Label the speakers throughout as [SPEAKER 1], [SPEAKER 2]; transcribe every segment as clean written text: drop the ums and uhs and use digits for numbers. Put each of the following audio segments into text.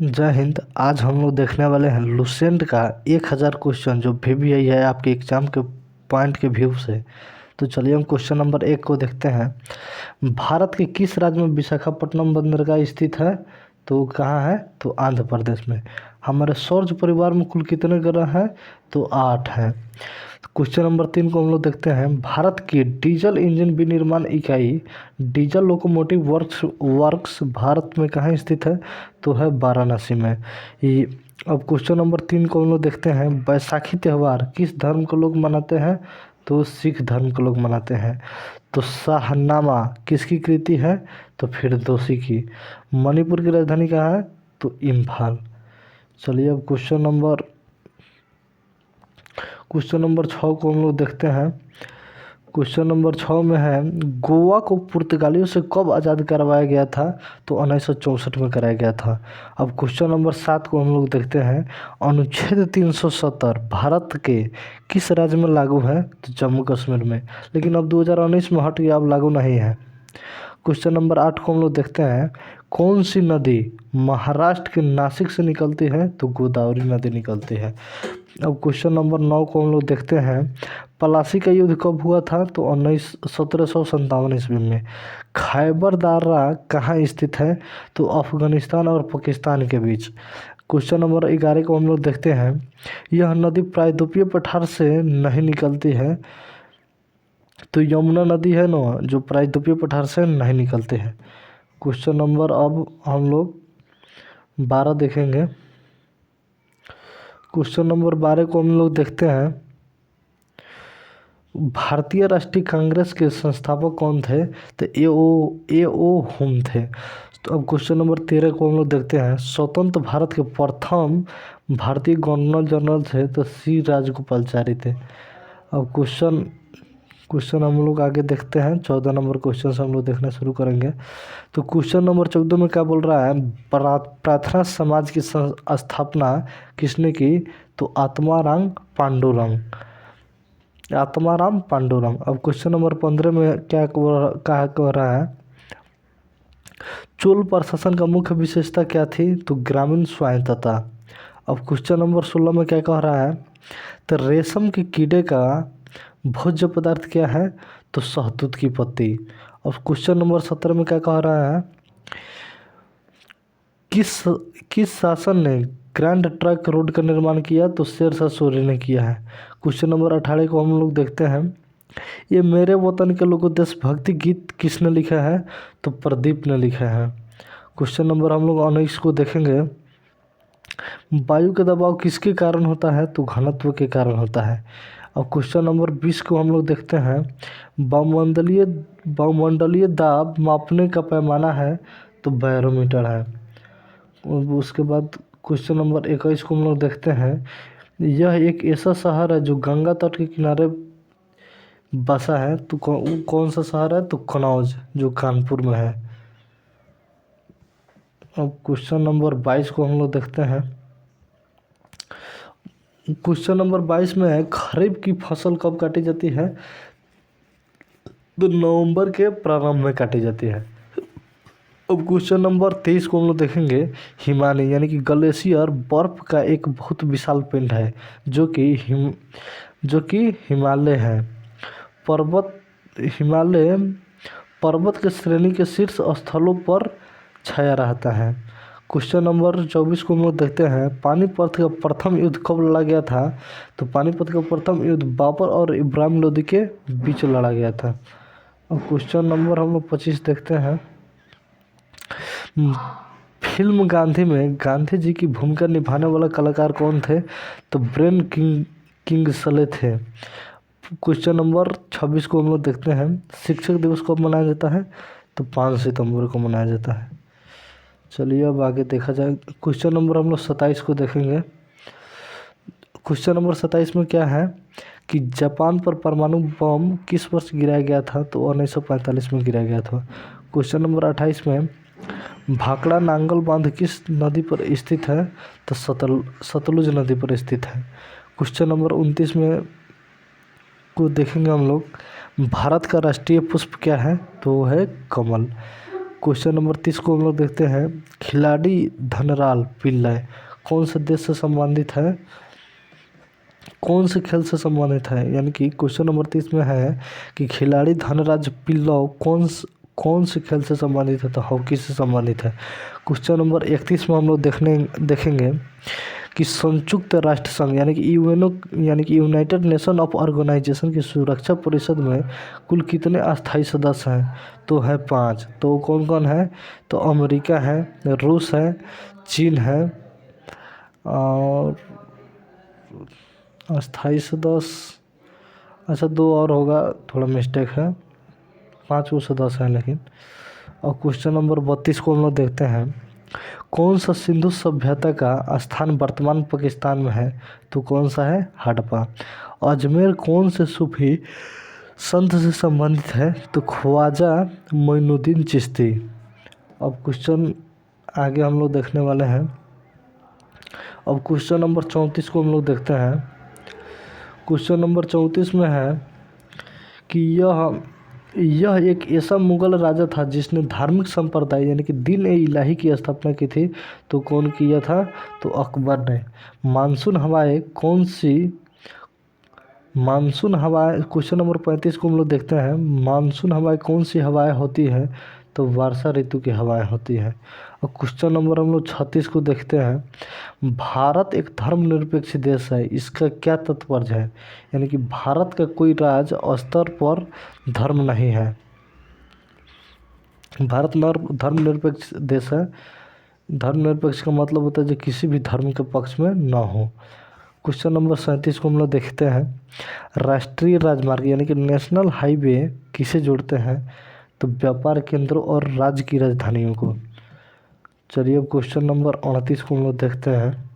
[SPEAKER 1] जय हिंद। आज हम लोग देखने वाले हैं लुसेंट का 1000 क्वेश्चन जो VVI है आपके एग्जाम के पॉइंट के व्यू से। तो चलिए हम क्वेश्चन नंबर 1 को देखते हैं। भारत के किस राज्य में विशाखापट्टनम बंदरगाह स्थित है? तो कहाँ है? तो आंध्र प्रदेश में। हमारे सौर परिवार में कुल कितने ग्रह हैं? तो 8 हैं। क्वेश्चन नंबर 3 को हम लोग देखते हैं। भारत की डीजल इंजन विनिर्माण इकाई डीजल लोकोमोटिव वर्क्स भारत में कहाँ स्थित है? तो है वाराणसी में। ये अब क्वेश्चन नंबर 3 को हम लोग देखते हैं। बैसाखी त्यौहार किस धर्म के लोग मनाते हैं? तो सिख धर्म के लोग मनाते हैं। तो शाहनामा किसकी कृति है? तो फिरदौसी की। मणिपुर की राजधानी कहाँ है? तो इम्फाल। चलिए अब क्वेश्चन नंबर 6 को हम लोग देखते हैं। क्वेश्चन नंबर 6 में है, गोवा को पुर्तगालियों से कब आज़ाद करवाया गया था? तो 1964 में कराया गया था। अब क्वेश्चन नंबर 7 को हम लोग देखते हैं। अनुच्छेद 370 भारत के किस राज्य में लागू है? तो जम्मू कश्मीर में। लेकिन अब 2019 में हट गया, अब लागू नहीं है। क्वेश्चन नंबर 8 को हम लोग देखते हैं। कौन सी नदी महाराष्ट्र के नासिक से निकलती है? तो गोदावरी नदी निकलती है। अब क्वेश्चन नंबर 9 को हम लोग देखते हैं। पलासी का युद्ध कब हुआ था? तो 1757 ईस्वी में। खैबर दारा कहाँ स्थित है? तो अफगानिस्तान और पाकिस्तान के बीच। क्वेश्चन नंबर 11 को हम लोग देखते हैं। यह नदी प्रायद्वीपीय पठार से नहीं निकलती है। तो यमुना नदी है ना, जो प्रायद्वीपीय पठार से नहीं निकलते हैं। क्वेश्चन नंबर अब हम लोग 12 देखेंगे। क्वेश्चन नंबर 12 को हम लोग देखते हैं। भारतीय राष्ट्रीय कांग्रेस के संस्थापक कौन थे? तो ए ओ हुम थे। तो अब क्वेश्चन नंबर 13 को हम लोग देखते हैं। स्वतंत्र भारत के प्रथम भारतीय गवर्नर जनरल थे तो सी राजगोपालचारी थे। अब क्वेश्चन हम लोग आगे देखते हैं। 14 नंबर क्वेश्चन से हम लोग देखना शुरू करेंगे। तो क्वेश्चन नंबर 14 में क्या बोल रहा है? प्रार्थना समाज की स्थापना किसने की? तो आत्माराम पांडुरंग। अब क्वेश्चन नंबर 15 में क्या कह रहा है? चोल प्रशासन का मुख्य विशेषता क्या थी? तो ग्रामीण स्वायत्तता। अब क्वेश्चन नंबर 16 में क्या कह रहा है? तो रेशम के कीड़े का भोज्य पदार्थ क्या है? तो शहतूत की पत्ती। अब क्वेश्चन नंबर 17 में क्या कह रहा है? किस शासन ने ग्रैंड ट्रंक रोड का निर्माण किया? तो शेरशाह सूरी ने किया है। क्वेश्चन नंबर 18 को हम लोग देखते हैं। ये मेरे वतन के लोगों देशभक्ति गीत किसने लिखा है? तो प्रदीप ने लिखा है। क्वेश्चन नंबर हम लोग 19 को देखेंगे। वायु का दबाव किसके कारण होता है? तो घनत्व के कारण होता है। अब क्वेश्चन नंबर 20 को हम लोग देखते हैं। वायुमंडलीय दाब मापने का पैमाना है? तो बैरोमीटर है। उसके बाद क्वेश्चन नंबर 21 को हम लोग देखते हैं। यह एक ऐसा शहर है जो गंगा तट के किनारे बसा है। तो कौन सा शहर है? तो कनौज, जो कानपुर में है। अब क्वेश्चन नंबर 22 को हम लोग देखते हैं। क्वेश्चन नंबर 22 में है, खरीफ की फसल कब काटी जाती है? तो नवंबर के प्रारंभ में काटी जाती है। अब क्वेश्चन नंबर 23 को हम लोग देखेंगे। हिमालय यानी कि ग्लेशियर बर्फ का एक बहुत विशाल पिंड है जो कि हिमालय है। हिमालय पर्वत के श्रेणी के शीर्ष स्थलों पर छाया रहता है। क्वेश्चन नंबर 24 को हम लोग देखते हैं। पानीपत का प्रथम युद्ध कब लड़ा गया था? तो पानीपत का प्रथम युद्ध बाबर और इब्राहिम लोदी के बीच लड़ा गया था। अब क्वेश्चन नंबर हम लोग 25 देखते हैं। फिल्म गांधी में गांधी जी की भूमिका निभाने वाला कलाकार कौन थे? तो ब्रेन किंगसले थे। क्वेश्चन नंबर 26 को हम लोग देखते हैं। शिक्षक दिवस कब मनाया जाता है? तो 5 सितंबर को मनाया जाता है। चलिए अब आगे देखा जाए। क्वेश्चन नंबर हम लोग 27 को देखेंगे। क्वेश्चन नंबर 27 में क्या है कि जापान पर परमाणु बम किस वर्ष गिराया गया था? तो 1945 में गिराया गया था। क्वेश्चन नंबर 28 में भाखड़ा नांगल बांध किस नदी पर स्थित है? तो सतलुज नदी पर स्थित है। क्वेश्चन नंबर 29 में को देखेंगे हम लोग। भारत का राष्ट्रीय पुष्प क्या है? तो वो है कमल। क्वेश्चन नंबर 30 को हम लोग देखते हैं। खिलाड़ी धनराल पिल्लई कौन से देश से संबंधित है, कौन से खेल से संबंधित है? यानी कि क्वेश्चन नंबर 30 में है कि खिलाड़ी धनराज पिल्लई कौन से खेल से संबंधित है, तो हॉकी से संबंधित है। क्वेश्चन नंबर 31 में हम लोग देखेंगे कि संयुक्त राष्ट्र संघ यानी कि यूएनओ यानी कि यूनाइटेड नेशन ऑफ ऑर्गेनाइजेशन की सुरक्षा परिषद में कुल कितने अस्थायी सदस्य हैं? तो है 5। तो कौन कौन है? तो अमेरिका है, रूस है, चीन है और अस्थायी सदस्य, अच्छा 2 और होगा, थोड़ा मिस्टेक है, 5 वो सदस्य हैं लेकिन। और क्वेश्चन नंबर 32 को हम लोग देखते हैं। कौन सा सिंधु सभ्यता का स्थान वर्तमान पाकिस्तान में है? तो कौन सा है? हड़प्पा। अजमेर कौन से सूफी संत से संबंधित है? तो ख्वाजा मोइनुद्दीन चिश्ती। अब क्वेश्चन आगे हम लोग देखने वाले हैं। अब क्वेश्चन नंबर 34 को हम लोग देखते हैं। क्वेश्चन नंबर 34 में है कि यह एक ऐसा मुगल राजा था जिसने धार्मिक संप्रदाय यानी कि दीन ए इलाही की स्थापना की थी। तो कौन किया था? तो अकबर ने। मानसून हवाएं कौन सी मानसून हवाएं क्वेश्चन नंबर 35 को हम लोग देखते हैं। मानसून हवाएं कौन सी हवाएं होती हैं? तो वर्षा ऋतु की हवाएं होती हैं। और क्वेश्चन नंबर हम लोग 36 को देखते हैं। भारत एक धर्मनिरपेक्ष देश है, इसका क्या तात्पर्य है? यानी कि भारत का कोई राज्य स्तर पर धर्म नहीं है। भारत धर्मनिरपेक्ष देश है। धर्मनिरपेक्ष का मतलब होता है जो किसी भी धर्म के पक्ष में ना हो। क्वेश्चन नंबर 37 को हम लोग देखते हैं। राष्ट्रीय राजमार्ग यानी कि नेशनल हाईवे किसे जोड़ते हैं? तो व्यापार केंद्रों और राज्य की राजधानियों को। चलिए अब क्वेश्चन नंबर 29 को हम लोग देखते हैं।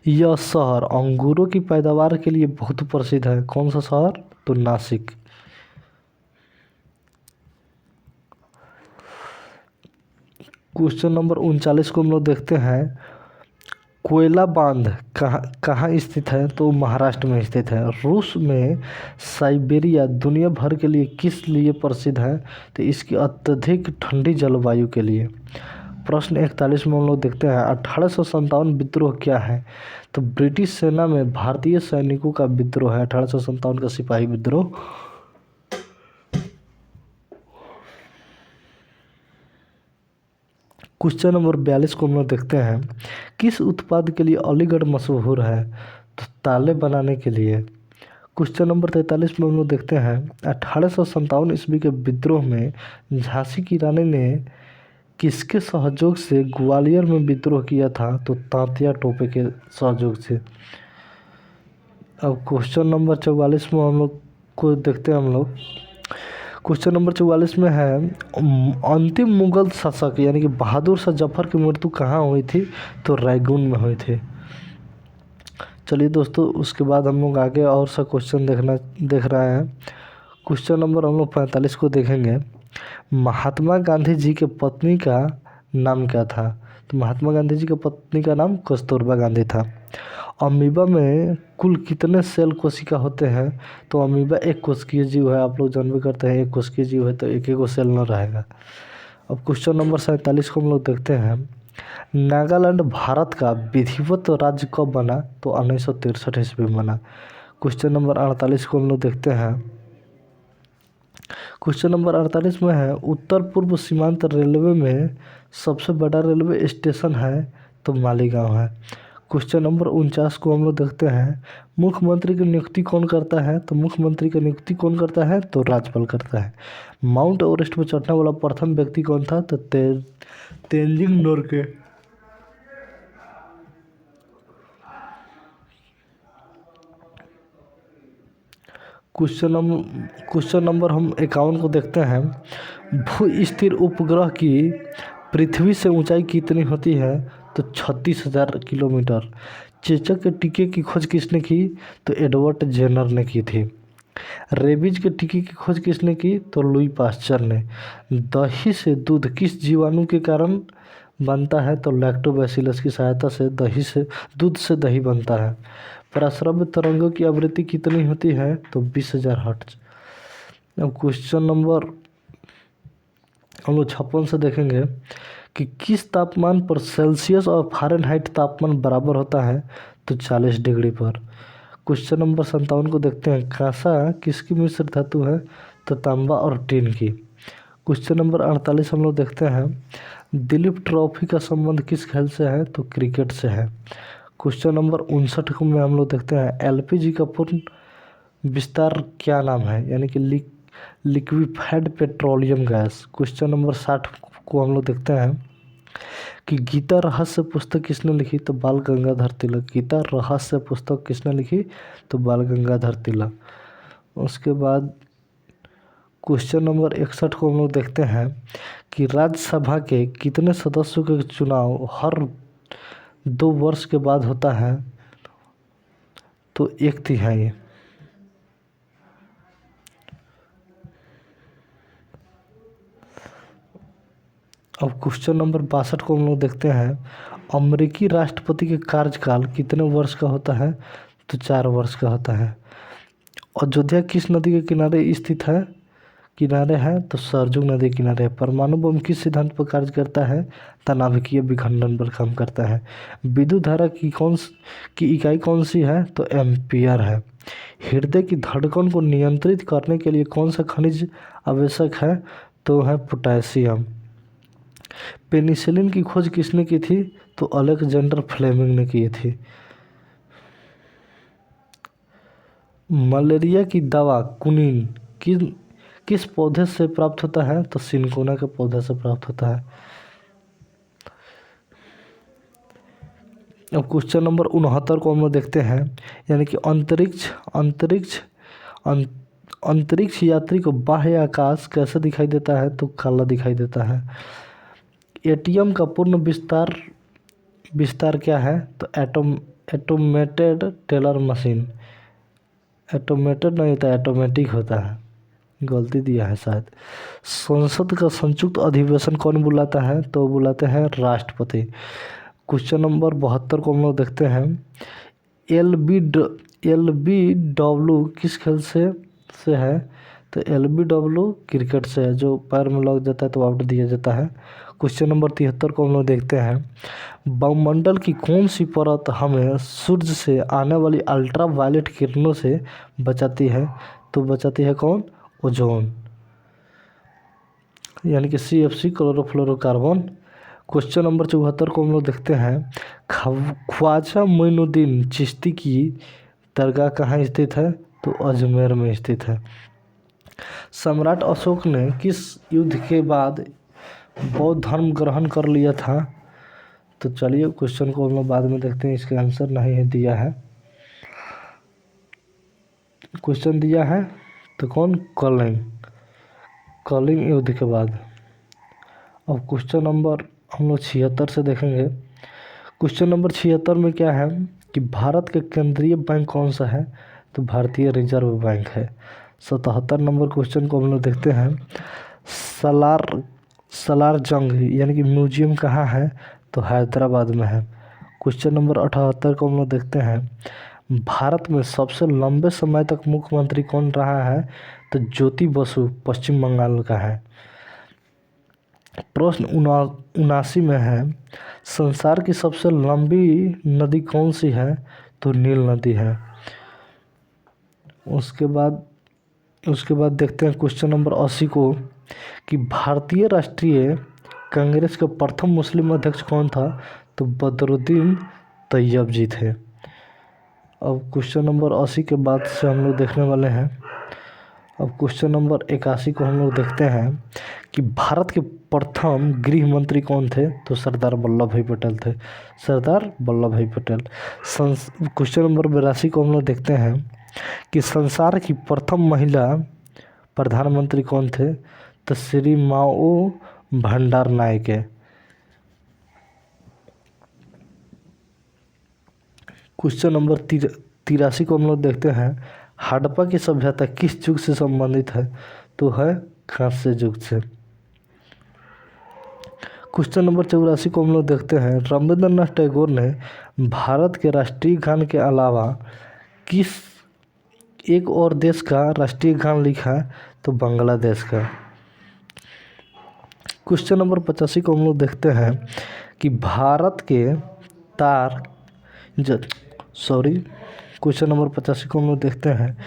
[SPEAKER 1] यह शहर अंगूरों की पैदावार के लिए बहुत प्रसिद्ध है। कौन सा शहर? तो नासिक। क्वेश्चन नंबर 39 को हम लोग देखते हैं। कोयला बांध कहाँ स्थित है? तो महाराष्ट्र में स्थित है। रूस में साइबेरिया दुनिया भर के लिए किस लिए प्रसिद्ध है? तो इसकी अत्यधिक ठंडी जलवायु के लिए। प्रश्न 41 में हम लोग देखते हैं। 1857 विद्रोह क्या है? तो ब्रिटिश सेना में भारतीय सैनिकों का विद्रोह है 1857 का सिपाही विद्रोह। क्वेश्चन नंबर 42 को हम लोग देखते हैं। किस उत्पाद के लिए अलीगढ़ मशहूर है? तो ताले बनाने के लिए। क्वेश्चन नंबर 43 में हम लोग देखते हैं। 1857 ईस्वी के विद्रोह में झांसी की रानी ने किसके सहयोग से ग्वालियर में विद्रोह किया था? तो तांतिया टोपे के सहयोग से। अब क्वेश्चन नंबर 44 में हम लोग को देखते हैं हम लोग। क्वेश्चन नंबर 44 में है अंतिम मुगल शासक यानी कि बहादुर शाह जफर की मृत्यु कहाँ हुई थी? तो रैगून में हुई थी। चलिए दोस्तों उसके बाद हम लोग आगे और सा क्वेश्चन देख रहे हैं। क्वेश्चन नंबर हम लोग 45 को देखेंगे। महात्मा गांधी जी के पत्नी का नाम क्या था? तो महात्मा गांधी जी के पत्नी का नाम कस्तूरबा गांधी था। अमीबा में कुल कितने सेल कोशिका होते हैं? तो अमीबा एक कोशिकीय जीव है, आप लोग जान भी करते हैं एक कोशिकीय जीव है तो एक एक सेल न रहेगा। अब क्वेश्चन नंबर 47 को हम लोग देखते हैं। नागालैंड भारत का विधिवत राज्य कब बना? तो 1963 ईस्वी में बना। क्वेश्चन नंबर 48 को हम लोग देखते हैं। क्वेश्चन नंबर 48 में है उत्तर पूर्व सीमांत रेलवे में सबसे बड़ा रेलवे स्टेशन है? तो मालीगांव है। क्वेश्चन नंबर 49 को हम लोग देखते हैं। मुख्यमंत्री की नियुक्ति कौन करता है? तो मुख्यमंत्री की नियुक्ति कौन करता है? तो राज्यपाल करता है। माउंट एवरेस्ट पर चढ़ने वाला प्रथम व्यक्ति कौन था? तो तेंजिंग नोरगे। क्वेश्चन नंबर हम 51 को देखते हैं। भू स्थिर उपग्रह की पृथ्वी से ऊंचाई कितनी होती है? तो 36,000 किलोमीटर। चेचक के टीके की खोज किसने की? तो एडवर्ड जेनर ने की थी। रेबीज के टीके की खोज किसने की? तो लुई पास्चर ने। दही से दूध किस जीवाणु के कारण बनता है? तो लैक्टोबैसिलस की सहायता से दूध से दही बनता है। प्रस्रव्य तरंगों की आवृत्ति कितनी होती है? तो 20,000 हर्ट्ज। अब क्वेश्चन नंबर हम लोग 56 से देखेंगे कि किस तापमान पर सेल्सियस और फ़ारेनहाइट तापमान बराबर होता है, तो 40 डिग्री पर। क्वेश्चन नंबर 57 को देखते हैं, कांसा किसकी मिश्र धातु है, तो तांबा और टीन की। क्वेश्चन नंबर 48 हम लोग देखते हैं, दिलीप ट्रॉफी का संबंध किस खेल से है, तो क्रिकेट से है। क्वेश्चन नंबर 59 में हम लोग देखते हैं, एलपीजी का पूर्ण विस्तार क्या नाम है, यानी कि liquefied petroleum gas. Question number 60 को हम लोग देखते हैं कि गीता रहस्य पुस्तक किसने लिखी, तो बाल गंगाधर तिलक। गीता रहस्य पुस्तक किसने लिखी, तो बाल गंगाधर तिलक। उसके बाद क्वेश्चन नंबर 61 को हम लोग देखते हैं कि राज्यसभा के कितने सदस्यों के चुनाव हर 2 वर्ष के बाद होता है, तो 1/3। अब क्वेश्चन नंबर 62 को हम लोग देखते हैं, अमेरिकी राष्ट्रपति के कार्यकाल कितने वर्ष का होता है, तो 4 वर्ष का होता है। अयोध्या किस नदी के किनारे स्थित है, तो सरजू नदी के किनारे। परमाणु बम किस सिद्धांत पर कार्य करता है, तनाभिकीय विखंडन पर काम करता है। विद्युत धारा की इकाई कौन सी है, तो एम्पियर है। हृदय की धड़कन को नियंत्रित करने के लिए कौन सा खनिज आवश्यक है, तो है पोटेशियम। पेनिसिलिन की खोज किसने की थी, तो अलेक्जेंडर फ्लेमिंग ने की थी। मलेरिया की दवा कुनिन किस पौधे से प्राप्त होता है, तो सिनकोना के पौधे से प्राप्त होता है। अब क्वेश्चन नंबर 69 को हम लोग देखते हैं, यानी कि अंतरिक्ष यात्री को बाह्य आकाश कैसे दिखाई देता है, तो काला दिखाई देता है। एटीएम का पूर्ण विस्तार क्या है, तो एटोमेटेड टेलर मशीन। एटोमेटेड नहीं होता, एटोमेटिक होता है, गलती दिया है शायद। संसद का संयुक्त अधिवेशन कौन बुलाता है, तो बुलाते हैं राष्ट्रपति। क्वेश्चन नंबर 72 को हम लोग देखते हैं, एलबीडब्ल्यू किस खेल से है, तो एलबीडब्ल्यू क्रिकेट से है, जो पैर में लग जाता है तो आउट दिया जाता है। क्वेश्चन नंबर 73 को हम लोग देखते हैं, वायुमंडल की कौन सी परत हमें सूर्य से आने वाली अल्ट्रावायलेट किरणों से बचाती है, तो बचाती है कौन, ओजोन, यानी कि CFC क्लोरोफ्लोरोकार्बन। क्वेश्चन नंबर 74 को हम लोग देखते हैं, ख्वाजा मोइनुद्दीन चिश्ती की दरगाह कहाँ स्थित है, तो अजमेर में स्थित है। सम्राट अशोक ने किस युद्ध के बाद बौद्ध धर्म ग्रहण कर लिया था, तो चलिए क्वेश्चन को हम लोग बाद में देखते हैं, इसका आंसर नहीं है दिया है। क्वेश्चन दिया है तो कौन, कलिंग युद्ध के बाद। अब क्वेश्चन नंबर हम लोग 76 से देखेंगे। क्वेश्चन नंबर 76 में क्या है कि भारत के केंद्रीय बैंक कौन सा है, तो भारतीय रिजर्व बैंक है। 77 नंबर क्वेश्चन को हम लोग देखते हैं, सलार जंग यानी कि म्यूजियम कहाँ है, तो हैदराबाद में है। क्वेश्चन नंबर 78 को हम लोग देखते हैं, भारत में सबसे लंबे समय तक मुख्यमंत्री कौन रहा है, तो ज्योति बसु पश्चिम बंगाल का है। प्रश्न 79 में है, संसार की सबसे लंबी नदी कौन सी है, तो नील नदी है। उसके बाद देखते हैं क्वेश्चन नंबर 80 को कि भारतीय राष्ट्रीय कांग्रेस के प्रथम मुस्लिम अध्यक्ष कौन था, तो बदरुद्दीन तैयब जी थे। अब क्वेश्चन नंबर 80 के बाद से हम लोग देखने वाले हैं, अब क्वेश्चन नंबर 81 को हम लोग देखते हैं कि भारत के प्रथम गृह मंत्री कौन थे, तो सरदार वल्लभ भाई पटेल थे, सरदार वल्लभ भाई पटेल। क्वेश्चन नंबर 82 को हम लोग देखते हैं कि संसार की प्रथम महिला प्रधानमंत्री कौन थे, तो श्री माओ भंडार नायके। क्वेश्चन नंबर 83 को हम लोग देखते हैं, हड़प्पा की सभ्यता किस युग से संबंधित है, तो है खांस्य युग से। क्वेश्चन नंबर 84 को हम लोग देखते हैं, रविंद्रनाथ टैगोर ने भारत के राष्ट्रीय गान के अलावा किस एक और देश का राष्ट्रीय गान लिखा, तो बांग्लादेश का। क्वेश्चन नंबर 85 को हम लोग देखते हैं कि भारत के तार क्वेश्चन नंबर 85 को हम लोग देखते हैं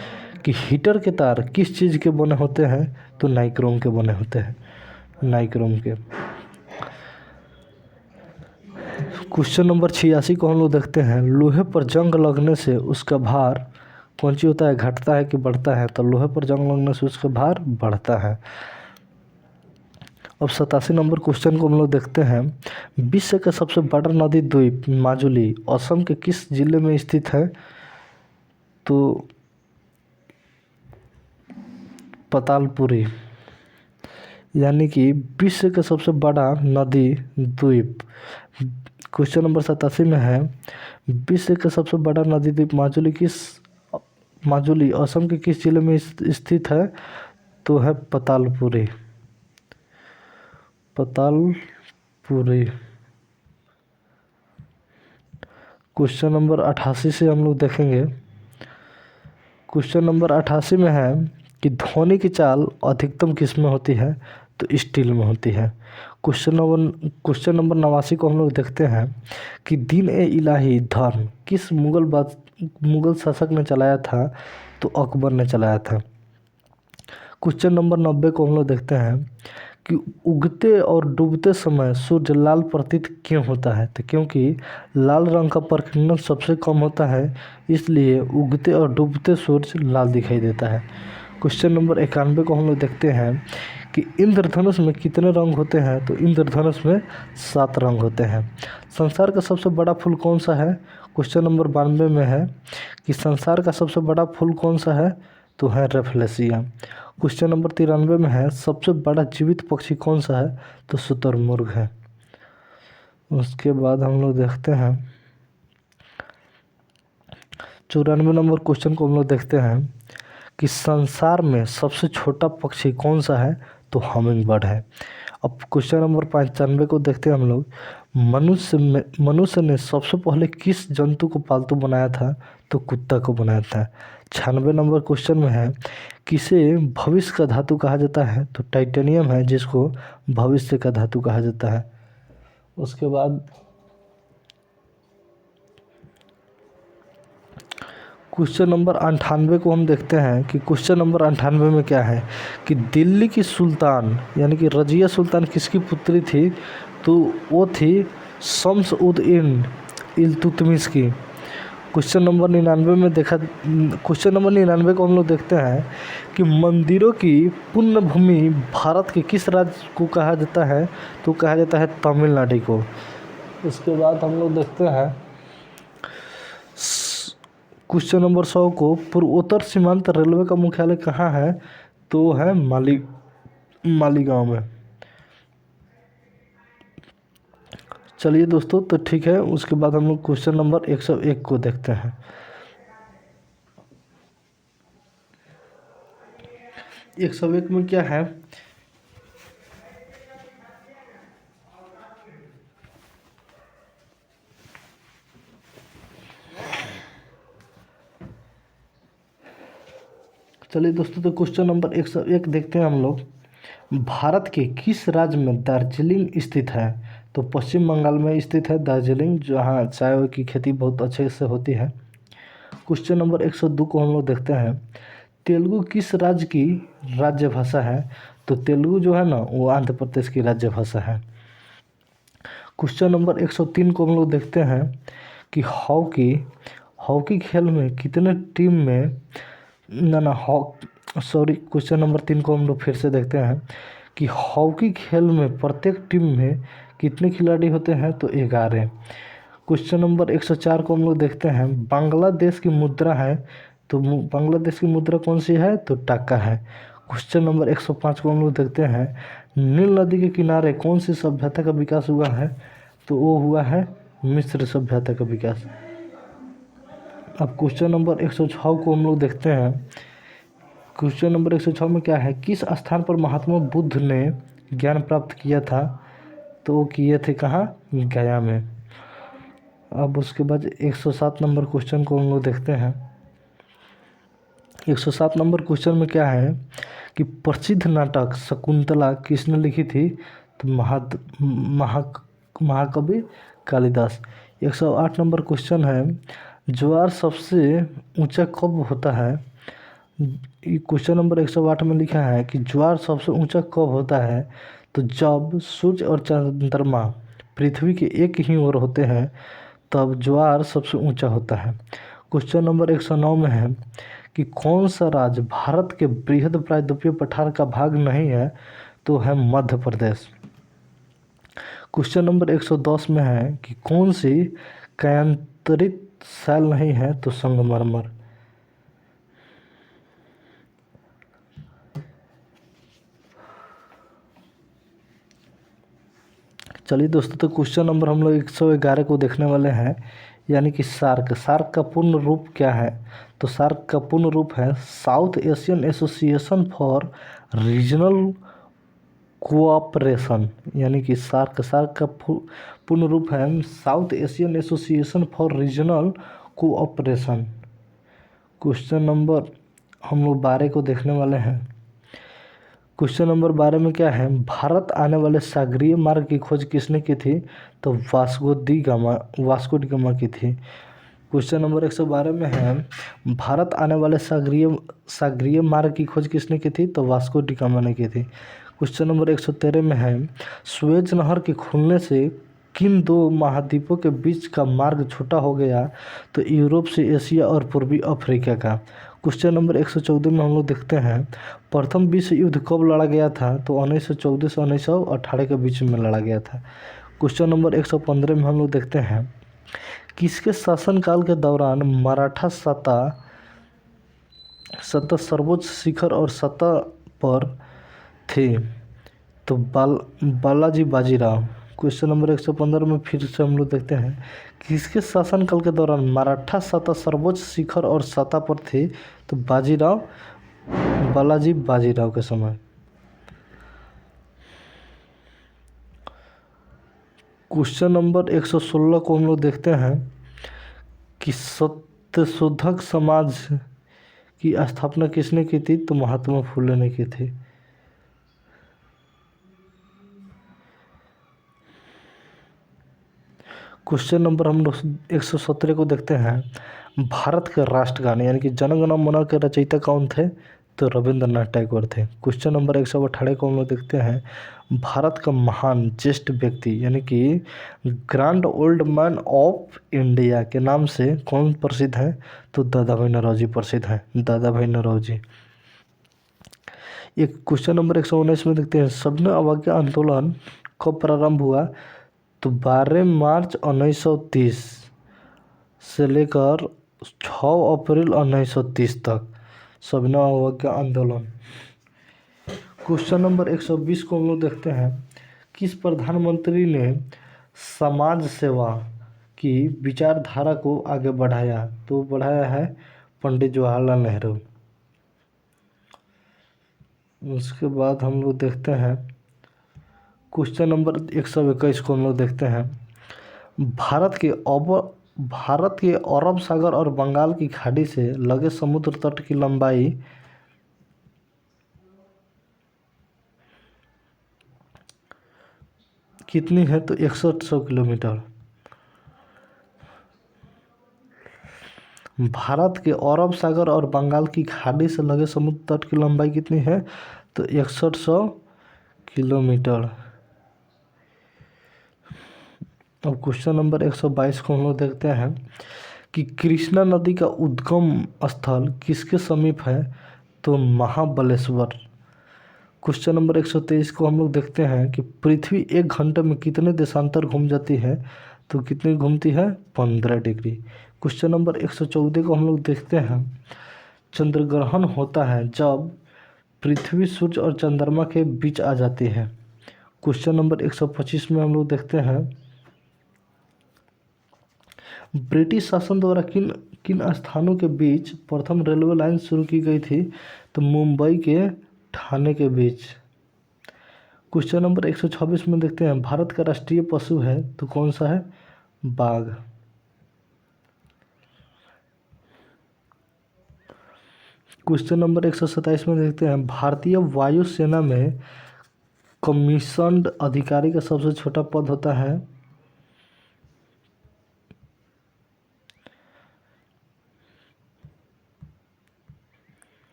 [SPEAKER 1] कि हीटर के तार किस चीज़ के बने होते हैं? तो नाइक्रोम के बने होते हैं, नाइक्रोम के। क्वेश्चन नंबर 86 को हम लोग देखते हैं, लोहे पर जंग लगने से उसका भार कौन सी होता है, घटता है कि बढ़ता है? तो लोहे पर जंग लगने से उसका भार बढ़ता है। अब 87 नंबर क्वेश्चन को हम लोग देखते हैं, विश्व का सबसे बड़ा नदी द्वीप माजुली असम के किस जिले में स्थित है? तो पतालपुरी, यानी कि विश्व का सबसे बड़ा नदी द्वीप। क्वेश्चन नंबर 87 में है, विश्व का सबसे बड़ा नदी द्वीप माजुली असम के किस जिले में स्थित है? तो है पतालपुरी। क्वेश्चन नंबर 88 से हम लोग देखेंगे। क्वेश्चन नंबर 88 में है कि ध्वनि की चाल अधिकतम किस में होती है? तो स्टील में होती है। क्वेश्चन नंबर 89 को हम लोग देखते हैं कि दीन ए इलाही धर्म किस मुगल शासक ने चलाया था? तो अकबर ने चलाया था। क्वेश्चन नंबर 90 को हम लोग देखते हैं कि उगते और डूबते समय सूर्य लाल प्रतीत क्यों होता है? तो क्योंकि लाल रंग का प्रकीर्णन सबसे कम होता है, इसलिए उगते और डूबते सूर्य लाल दिखाई देता है। क्वेश्चन नंबर 91 को हम लोग देखते हैं कि इंद्रधनुष में कितने रंग होते हैं? तो इंद्रधनुष में 7 रंग होते हैं। संसार का सबसे बड़ा फूल कौन सा है? क्वेश्चन नंबर 92 में है कि संसार का सबसे बड़ा फूल कौन सा है? तो है रेफलेसिया। क्वेश्चन नंबर 93 में है, सबसे बड़ा जीवित पक्षी कौन सा है? तो शुतुरमुर्ग है। उसके बाद हम लोग देखते हैं 94 नंबर क्वेश्चन को हम लोग देखते हैं कि संसार में सबसे छोटा पक्षी कौन सा है? तो हमिंग बर्ड है। अब क्वेश्चन नंबर 95 को देखते हैं हम लोग, मनुष्य ने सबसे पहले किस जंतु को पालतू बनाया था? तो कुत्ता को बनाया था। 96 नंबर क्वेश्चन में है, किसे भविष्य का धातु कहा जाता है? तो टाइटेनियम है जिसको भविष्य का धातु कहा जाता है। उसके बाद क्वेश्चन नंबर 98 को हम देखते हैं कि क्वेश्चन नंबर 98 में क्या है कि दिल्ली की सुल्तान यानी कि रजिया सुल्तान किसकी पुत्री थी? तो वो थी शम्स उद दौला इल्तुतमिश की। क्वेश्चन नंबर 99 को हम लोग देखते हैं कि मंदिरों की पुण्य भूमि भारत के किस राज्य को कहा जाता है? तो कहा जाता है तमिलनाडु को। उसके बाद हम लोग देखते हैं क्वेश्चन नंबर 100 को, पूर्वोत्तर सीमांत रेलवे का मुख्यालय कहाँ है? तो है मालीगांव में। चलिए दोस्तों, तो ठीक है। उसके बाद हम लोग क्वेश्चन नंबर 101 को देखते हैं। 101 में क्या है? चलिए दोस्तों, तो क्वेश्चन नंबर 101 देखते हैं हम लोग। भारत के किस राज्य में दार्जिलिंग स्थित है? तो पश्चिम बंगाल में स्थित है दार्जिलिंग, जहाँ चाय की खेती बहुत अच्छे से होती है। क्वेश्चन नंबर 102 को हम लोग देखते हैं, तेलुगु किस राज्य की राज्य भाषा है? तो तेलुगु जो है ना, वो आंध्र प्रदेश की राज्य भाषा है। क्वेश्चन नंबर 103 को हम लोग देखते हैं कि हॉकी खेल में कितने टीम में क्वेश्चन नंबर 3 को हम लोग फिर से देखते हैं कि हॉकी खेल में प्रत्येक टीम में कितने खिलाड़ी होते हैं? तो 11। क्वेश्चन नंबर 104 को हम लोग देखते हैं, बांग्लादेश की मुद्रा है, तो बांग्लादेश की मुद्रा कौन सी है? तो टाका है। क्वेश्चन नंबर 105 को हम लोग देखते हैं, नील नदी के किनारे कौन सी सभ्यता का विकास हुआ है? तो वो हुआ है मिस्र सभ्यता का विकास। अब क्वेश्चन नंबर 106 को हम लोग देखते हैं। क्वेश्चन नंबर 106 में क्या है, किस स्थान पर महात्मा बुद्ध ने ज्ञान प्राप्त किया था? तो वो किए थे कहाँ? गया में। अब उसके बाद 107 नंबर क्वेश्चन को हम लोग देखते हैं। 107 नंबर क्वेश्चन में क्या है कि प्रसिद्ध नाटक शकुंतला किसने लिखी थी? तो महाकवि कालिदास। 108 नंबर क्वेश्चन है, ज्वार सबसे ऊंचा कब होता है? क्वेश्चन नंबर 108 में लिखा है कि ज्वार सबसे ऊंचा कब होता है? तो जब सूर्य और चंद्रमा पृथ्वी के एक ही ओर होते हैं तब ज्वार सबसे ऊंचा होता है। क्वेश्चन नंबर 109 में है कि कौन सा राज्य भारत के बृहद प्रायद्वीपीय पठार का भाग नहीं है? तो है मध्य प्रदेश। क्वेश्चन नंबर 110 में है कि कौन सी कायांतरित शैल नहीं है? तो संगमरमर। चलिए दोस्तों, तो क्वेश्चन नंबर हम लोग 111 को देखने वाले हैं, यानी कि सार्क। सार्क का पूर्ण रूप क्या है? तो सार्क का पूर्ण रूप है south Asian association for regional cooperation, यानी कि सार्क का पूर्ण रूप है south Asian association for regional cooperation. Question number हम लोग 12 को देखने वाले हैं। क्वेश्चन नंबर 12 में क्या है, भारत आने वाले सागरीय मार्ग की खोज किसने की थी? तो वास्को डी गामा की थी। क्वेश्चन नंबर 112 में है, भारत आने वाले सागरीय मार्ग की खोज किसने की थी? तो वास्को डी गामा ने की थी। क्वेश्चन नंबर 113 में है, सुएज नहर के खुलने से किन दो महाद्वीपों के बीच का मार्ग छोटा हो गया? तो यूरोप से एशिया और पूर्वी अफ्रीका का। क्वेश्चन नंबर 114 में हम लोग देखते हैं, प्रथम विश्व युद्ध कब लड़ा गया था? तो 1914 से 1918 के बीच में लड़ा गया था। क्वेश्चन नंबर 115 में हम लोग देखते हैं, किसके शासनकाल के दौरान मराठा सत्ता सर्वोच्च शिखर और सत्ता पर थे? तो बालाजी बाजीराव। क्वेश्चन नंबर 115 में फिर से हम लोग देखते हैं, किसके शासनकाल के दौरान मराठा सत्ता सर्वोच्च शिखर और सत्ता पर थी? तो बालाजी बाजीराव के समय। क्वेश्चन नंबर 116 को हम लोग देखते हैं कि सत्यशोधक समाज की स्थापना किसने की थी? तो महात्मा फुले ने की थी। क्वेश्चन नंबर हम लोग 117 को देखते हैं, भारत के राष्ट्रगान यानी कि जन गण मन के रचयिता कौन थे? तो रविंद्रनाथ टैगोर थे। क्वेश्चन नंबर 118 को हम लोग देखते हैं, भारत का महान ज्येष्ठ व्यक्ति यानी कि grand old man of India के नाम से कौन प्रसिद्ध है? तो दादा भाई नौरोजी प्रसिद्ध है, दादा भाई नौरोजी। एक क्वेश्चन नंबर 119 में देखते हैं, सविनय अवज्ञा आंदोलन कब प्रारंभ हुआ? तो 12 मार्च 1930 से लेकर 6 अप्रैल 1930 तक सविनय अवज्ञा आंदोलन। क्वेश्चन नंबर 120 को हम लोग देखते हैं, किस प्रधानमंत्री ने समाज सेवा की विचारधारा को आगे बढ़ाया? तो बढ़ाया है पंडित जवाहरलाल नेहरू। उसके बाद हम लोग देखते हैं क्वेश्चन नंबर 121 को हम लोग देखते हैं, भारत के अरब सागर और बंगाल की खाड़ी से लगे समुद्र तट की लंबाई कितनी है? तो 6100 किलोमीटर। भारत के अरब सागर और बंगाल की खाड़ी से लगे समुद्र तट की लंबाई कितनी है? तो 6100 किलोमीटर। अब क्वेश्चन नंबर 122 को हम लोग देखते हैं कि कृष्णा नदी का उद्गम स्थल किसके समीप है? तो महाबलेश्वर। क्वेश्चन नंबर 123 को हम लोग देखते हैं कि पृथ्वी 1 घंटे में कितने देशांतर घूम जाती है? तो कितनी घूमती है? 15 डिग्री। क्वेश्चन नंबर 114 को हम लोग देखते हैं, चंद्र ग्रहण होता है जब पृथ्वी सूर्य और चंद्रमा के बीच आ जाती है। क्वेश्चन नंबर 125 में हम लोग देखते हैं, ब्रिटिश शासन द्वारा किन किन स्थानों के बीच प्रथम रेलवे लाइन शुरू की गई थी? तो मुंबई के ठाणे के बीच। क्वेश्चन नंबर 126 में देखते हैं, भारत का राष्ट्रीय पशु है तो कौन सा है? बाघ। क्वेश्चन नंबर 127 में देखते हैं, भारतीय वायुसेना में कमीशन्ड अधिकारी का सबसे छोटा पद होता है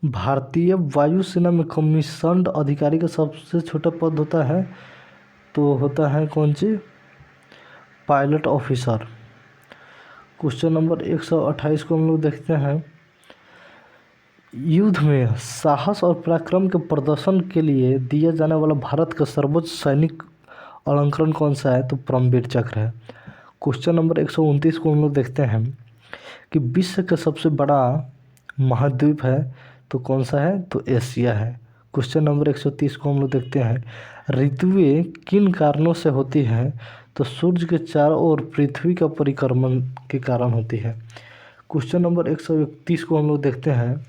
[SPEAKER 1] भारतीय वायुसेना में कमीशन्ड अधिकारी का सबसे छोटा पद होता है तो होता है कौन सी, पायलट ऑफिसर। क्वेश्चन नंबर 128 को हम लोग देखते हैं, युद्ध में साहस और पराक्रम के प्रदर्शन के लिए दिया जाने वाला भारत का सर्वोच्च सैनिक अलंकरण कौन सा है, तो परमवीर चक्र है। क्वेश्चन नंबर 129 को हम लोग देखते हैं कि विश्व का सबसे बड़ा महाद्वीप है तो कौन सा है, तो एशिया है। क्वेश्चन नंबर 130 को हम लोग देखते हैं, ऋतुएं किन कारणों से होती हैं, तो सूर्य के चारों ओर पृथ्वी का परिक्रमण के कारण होती है। क्वेश्चन नंबर 131 को हम लोग देखते हैं,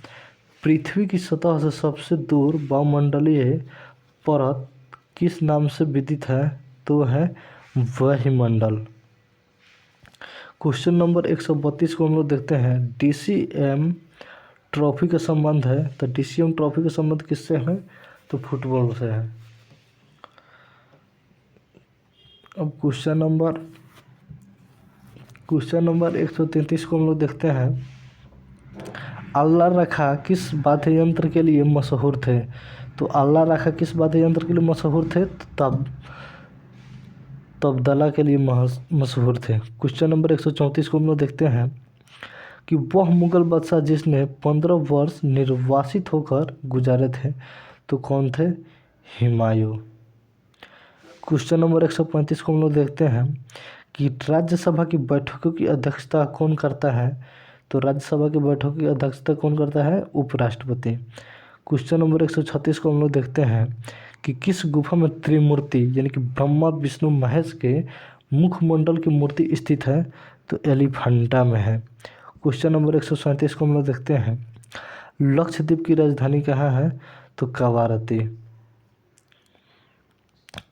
[SPEAKER 1] पृथ्वी की सतह से सबसे दूर वायुमंडलीय परत किस नाम से विदित है, तो है वायुमंडल। क्वेश्चन नंबर 132 को हम लोग देखते हैं, डीसीएम ट्रॉफी का संबंध है, तो डीसीएम ट्रॉफी का संबंध किससे है, तो फुटबॉल से है। अब क्वेश्चन नंबर 133 को हम लोग देखते हैं, आल्हा रेखा किस वाद्य यंत्र के लिए मशहूर थे, तो आल्हा रेखा किस वाद्य यंत्र के लिए मशहूर थे, तो तबला के लिए मशहूर थे। क्वेश्चन नंबर 134 को हम लोग देखते हैं कि वह मुगल बादशाह जिसने 15 वर्ष निर्वासित होकर गुजारे थे तो कौन थे, हुमायूं। क्वेश्चन नंबर 135 को हम लोग देखते हैं कि राज्यसभा की बैठकों की अध्यक्षता कौन करता है, तो राज्यसभा की बैठकों की अध्यक्षता कौन करता है, उपराष्ट्रपति। क्वेश्चन नंबर 136 को हम लोग देखते हैं कि किस गुफा में त्रिमूर्ति यानी कि ब्रह्मा विष्णु महेश के मुखमंडल की मूर्ति स्थित है, तो एलिफेंटा में है। क्वेश्चन नंबर 137 को हम लोग देखते हैं, लक्षद्वीप की राजधानी कहाँ है, तो कवारत्ती।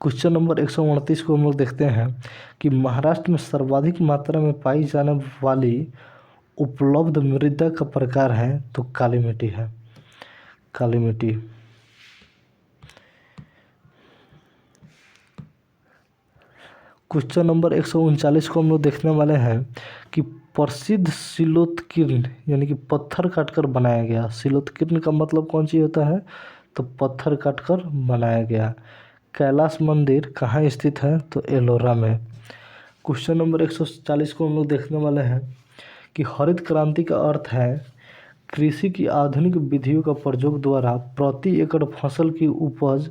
[SPEAKER 1] क्वेश्चन नंबर 129 को हम लोग देखते हैं कि महाराष्ट्र में सर्वाधिक मात्रा में पाई जाने वाली उपलब्ध मृदा का प्रकार है, तो काली मिट्टी है, काली मिट्टी। क्वेश्चन नंबर 139 को हम लोग देखने वाले हैं कि प्रसिद्ध शिलोत्कीर्ण यानी कि पत्थर काटकर बनाया गया, शिलोत्कीर्ण का मतलब कौन सी होता है, तो पत्थर काटकर बनाया गया, कैलाश मंदिर कहाँ स्थित है, तो एलोरा में। क्वेश्चन नंबर 140 को हम लोग देखने वाले हैं कि हरित क्रांति का अर्थ है कृषि की आधुनिक विधियों का प्रयोग द्वारा प्रति एकड़ फसल की उपज